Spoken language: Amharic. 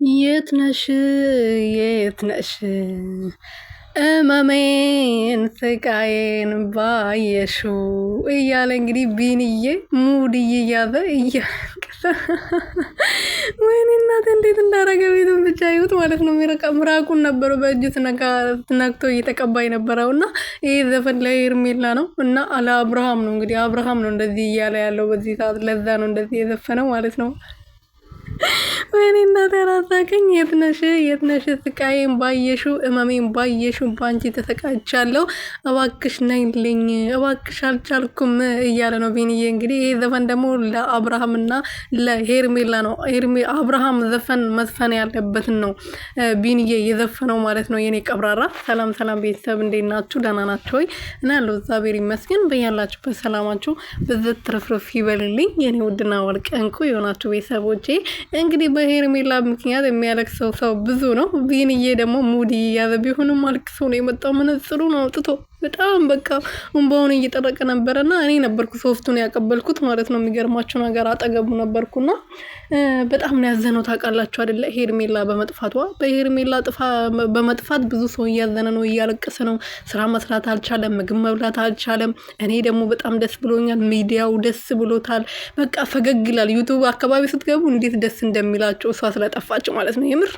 የት ነሽ የት ነሽ እመሜን ስቃዬን ባየሽው እያለ እንግዲህ ቢንዬ ሙድ እየያዘ እያለቀሰ ወይኔ እናት እንዴት እንዳረገ ቤቱን ብቻ ይሁት ማለት ነው። ምራቁን ነበረው በእጁ ነክቶ እየተቀባ የነበረው እና ይህ ዘፈን ላይ ሄርሜላ ነው እና ለአብርሃም ነው እንግዲህ አብርሃም ነው እንደዚህ እያለ ያለው በዚህ ሰዓት። ለዛ ነው እንደዚህ የዘፈነው ማለት ነው። ወይኔ እናቴ አላሳቀኝ። የት ነሽ ስቃዬን ባየሽው እመሜን ባየሽው ባንቺ ተሰቃይቻለሁ እባክሽ ነይልኝ እባክሽ አልቻልኩም እያለ ነው ቢንዬ። እንግዲህ ይሄ ዘፈን ደግሞ ለአብርሃምና ለሄርሜላ ነው። አብርሃም ዘፈን መዝፈን ያለበትን ነው ቢንዬ የዘፈነው ማለት ነው። የኔ ቀብራራ ሰላም ሰላም ቤተሰብ እንዴት ናችሁ? ደህና ናችሁ ወይ? እና ያለው እግዚአብሔር ይመስገን። በያላችሁበት ሰላማችሁ በዘት ትርፍርፍ ይበልልኝ የኔ ውድና ወርቅ እንቁ የሆናችሁ ቤተሰቦቼ። እንግዲህ በሄርሜላ ምክንያት የሚያለቅሰው ሰው ብዙ ነው። ቢንዬ ደግሞ ሙዲ ያዘ ቢሆንም አልቅሶ ነው የመጣው። መነጽሩን አውጥቶ በጣም በቃ እንባውን እየጠረቀ ነበረና እኔ ነበርኩ ሶስቱን ያቀበልኩት ማለት ነው። የሚገርማችሁ ነገር አጠገቡ ነበርኩና በጣም ነው ያዘነው። ታውቃላችሁ አይደለ? ሄርሜላ በመጥፋቷ በሄርሜላ በመጥፋት ብዙ ሰው እያዘነ ነው፣ እያለቀሰ ነው። ስራ መስራት አልቻለም፣ ምግብ መብላት አልቻለም። እኔ ደግሞ በጣም ደስ ብሎኛል። ሚዲያው ደስ ብሎታል። በቃ ፈገግ ይላል። ዩቱብ አካባቢ ስትገቡ እንዴት ደስ እንደሚላቸው እሷ ስለጠፋች ማለት ነው የምር